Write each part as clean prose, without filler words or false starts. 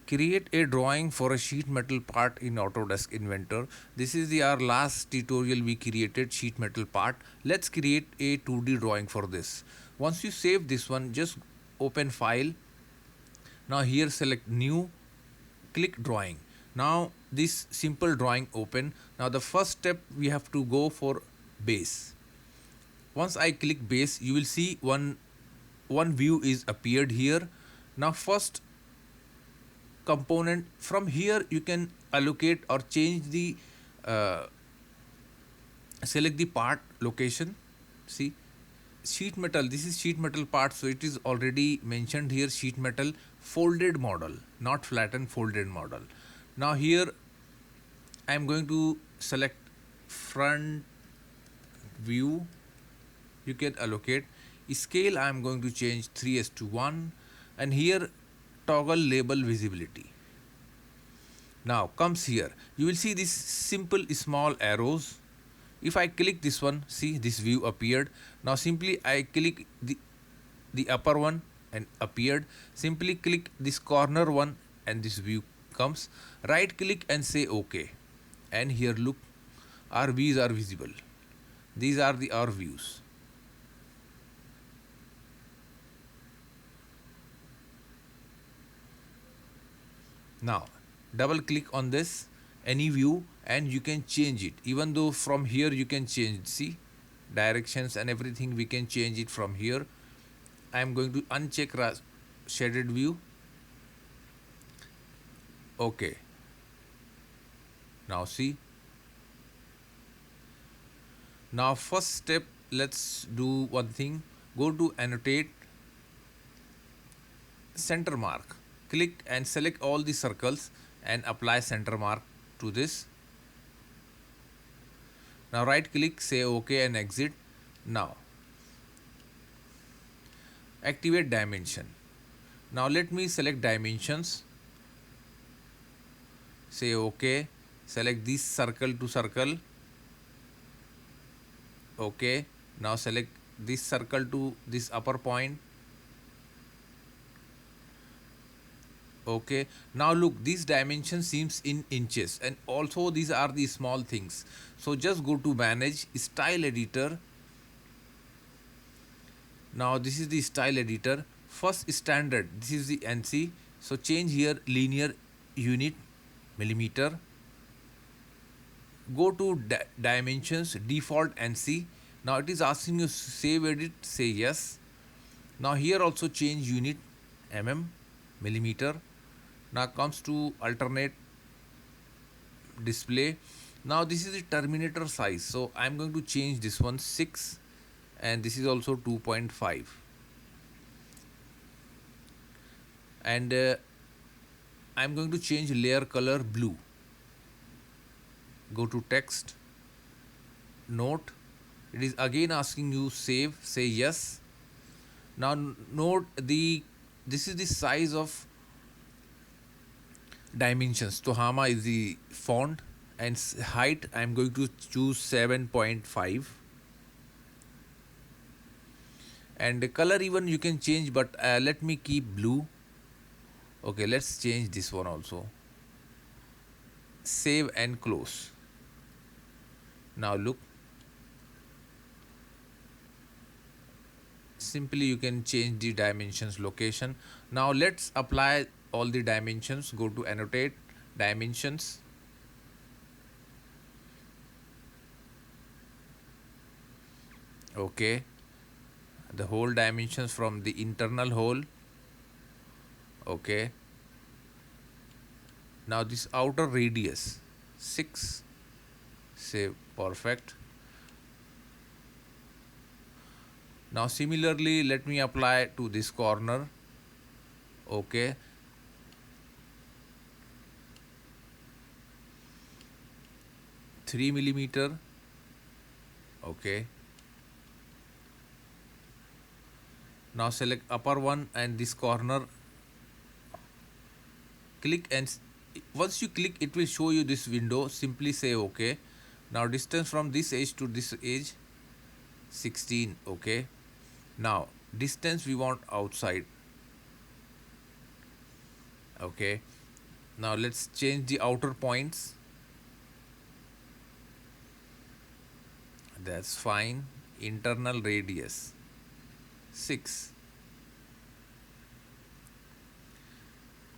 Create a drawing for a sheet metal part in Autodesk Inventor. This is our last tutorial. We created sheet metal part. Let's create a 2D drawing for this. Once you save this one, just open file. Now here select new, click drawing. Now this simple drawing open. Now the first step we have to go for base. Once I click base, you will see one view is appeared here. Now first component, from here you can allocate or change the uh, select the part location. See, sheet metal, this is sheet metal part, so it is already mentioned here, sheet metal folded model, not flattened, folded model. Now here I am going to select front view. You can allocate scale. I am going to change 3:1, and here toggle label visibility. Now comes here, you will see this simple small arrows. If I click this one, see this view appeared. Now simply I click the upper one and appeared. Simply click this corner one and this view comes. Right click and say OK. And here look, our views are visible. These are our views. Now double click on this any view and you can change it. Even though from here you can change, see, directions and everything we can change it from here. I am going to uncheck shaded view. Okay. Now see. Now first step, let's do one thing. Go to annotate, center mark. Click and select all the circles and apply center mark to this. Now right click, say OK and exit. Now activate dimension. Now let me select dimensions. Say OK. Select this circle to circle. OK. Now select this circle to this upper point. Okay, now look, these dimensions seems in inches, and also these are the small things. So just go to manage style editor. Now this is the style editor. First standard, this is the NC. So change here linear unit millimeter. Go to dimensions, default NC. Now it is asking you save edit, say yes. Now here also change unit mm millimeter. Now comes to alternate display. Now this is the terminator size, so I'm going to change this one 6, and this is also 2.5, and I'm going to change layer color blue. Go to text, note, it is again asking you save, say yes. Now note this is the size of dimensions. So Hama is the font, and height I am going to choose 7.5, and the color even you can change, but let me keep blue. Okay, let's change this one also. Save and close. Now look, simply you can change the dimensions location. Now let's apply all the dimensions. Go to annotate dimensions. Okay, the whole dimensions from the internal hole. Okay, now this outer radius 6, say perfect. Now similarly let me apply to this corner. Okay, $3mm. Okay, now select upper one and this corner. Click, and once you click it will show you this window. Simply say OK. Now distance from this edge to this edge 16. Okay, now distance we want outside. Okay, Now let's change the outer points. That's fine. Internal radius 6.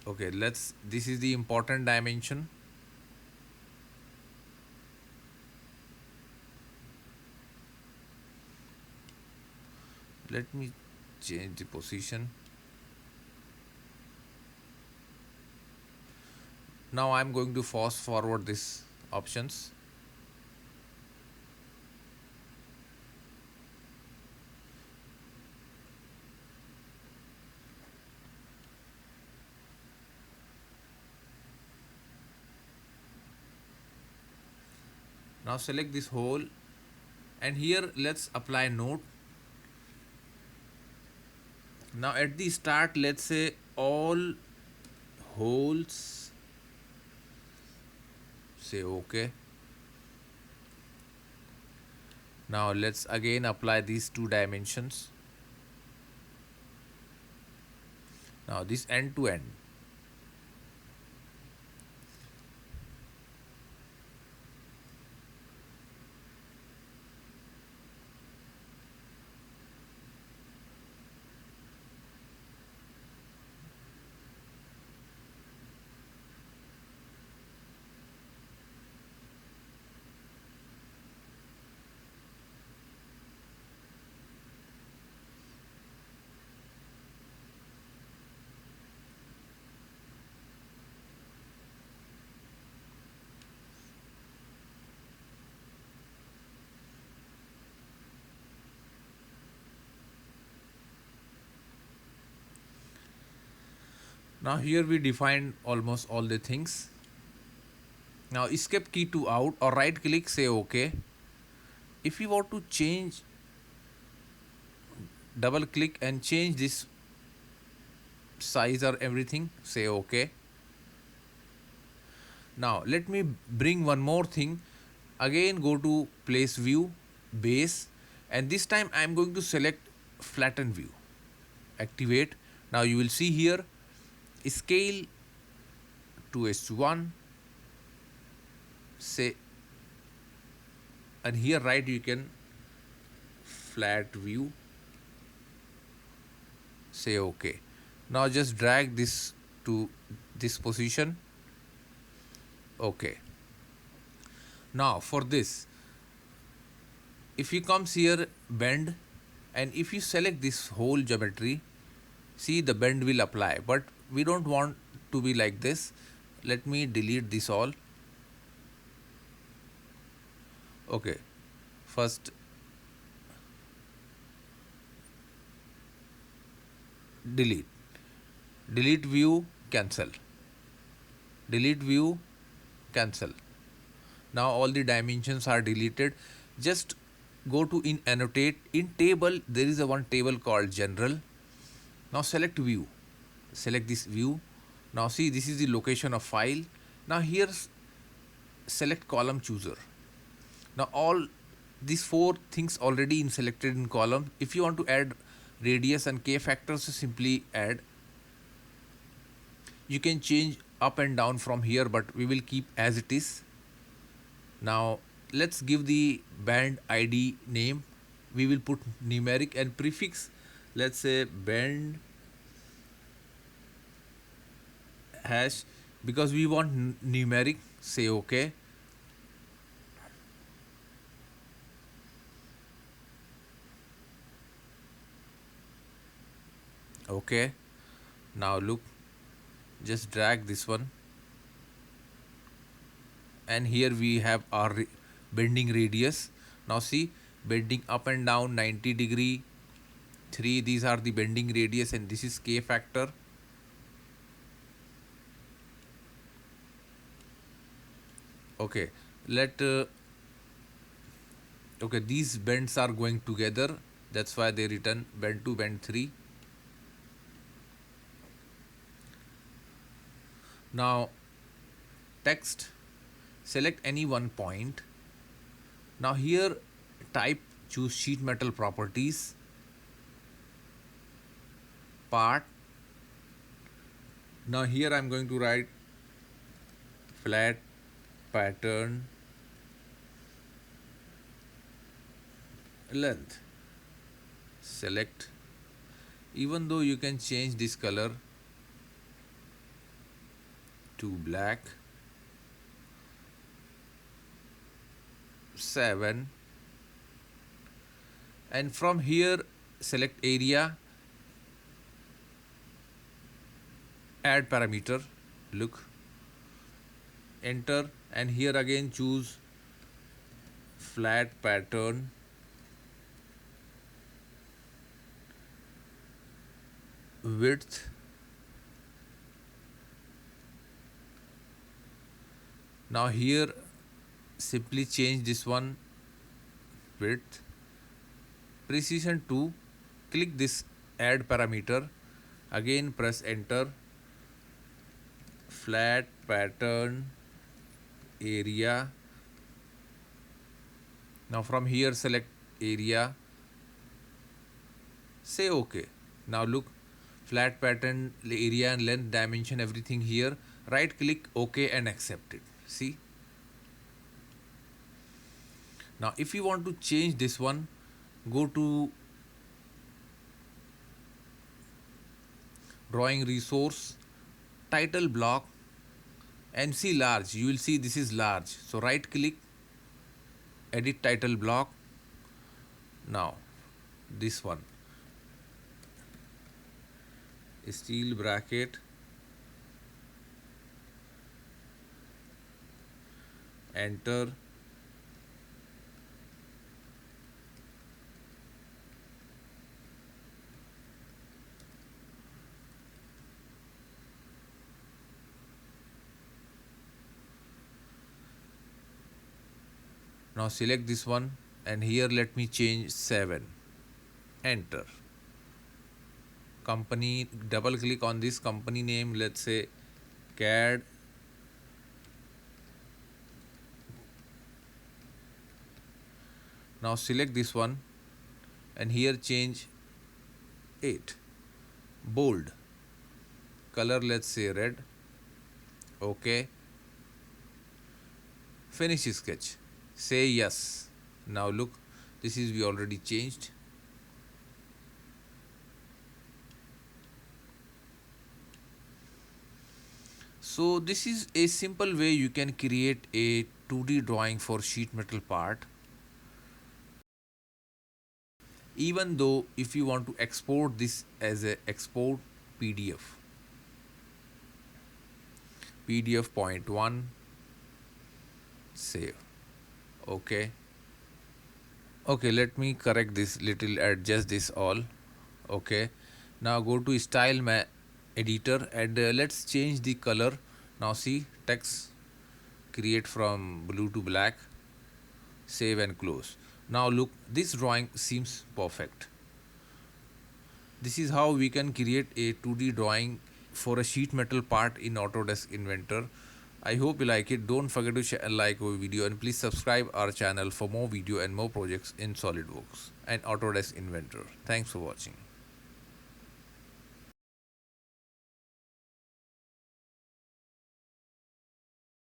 Okay, let's, this is the important dimension. Let me change the position. Now I'm going to fast forward this options. Now select this hole, and here let's apply node. Now at the start, let's say all holes, say OK. Now let's again apply these 2 dimensions. Now this end to end. Now here we define almost all the things. Now escape key to out, or right click, say OK. If you want to change, double click and change this size or everything, say OK. Now let me bring one more thing. Again go to place view, base, and this time I am going to select flatten view. Activate. Now you will see here scale 2:1, say, and here right you can flat view, say OK. Now just drag this to this position. OK. Now for this, if you comes here bend, and if you select this whole geometry, see the bend will apply, but we don't want to be like this. Let me delete this all. Okay, first delete view, cancel, delete view, cancel. Now all the dimensions are deleted. Just go to in annotate. In table there is a one table called general. Now select view, select this view. Now see, this is the location of file. Now here select column chooser. Now all these 4 things already in selected in column. If you want to add radius and k factors, simply add. You can change up and down from here, but we will keep as it is. Now let's give the band ID name. We will put numeric and prefix. Let's say band hash, because we want numeric, say OK. OK. Now look, just drag this one, and here we have our bending radius. Now see, bending up and down 90 degree, 3, these are the bending radius, and this is k factor. Okay, okay, these bends are going together, that's why they return bend 2, bend 3. Now text, select any one point. Now here type, choose sheet metal properties, part. Now here I'm going to write flat pattern length. Select. Even though you can change this color to black. 7. And from here select area, add parameter, look, enter, and here again choose flat pattern width. Now here simply change this one width, precision 2, click this add parameter, again press enter, flat pattern area. Now from here select area, say OK. Now look, flat pattern area and length, dimension, everything here. Right click OK and accept it. See. Now if you want to change this one, go to drawing resource, title block, and see large. You will see this is large. So right click, edit title block. Now this one, steel bracket, enter, now select this one and here let me change 7, enter. Company, double click on this company name, let's say CAD. Now select this one and here change 8, bold, color let's say red, OK, finish sketch, say yes. Now look, this is we already changed. So this is a simple way you can create a 2D drawing for sheet metal part. Even though if you want to export this as a export PDF, PDF point 1, save. OK. Okay, let me correct this little, adjust this all. Okay. Now go to style editor and let's change the color. Now see, text create from blue to black, save and close. Now look, this drawing seems perfect. This is how we can create a 2D drawing for a sheet metal part in Autodesk Inventor. I hope you like it. Don't forget to share and like our video, and please subscribe our channel for more video and more projects in SolidWorks and Autodesk Inventor. Thanks for watching.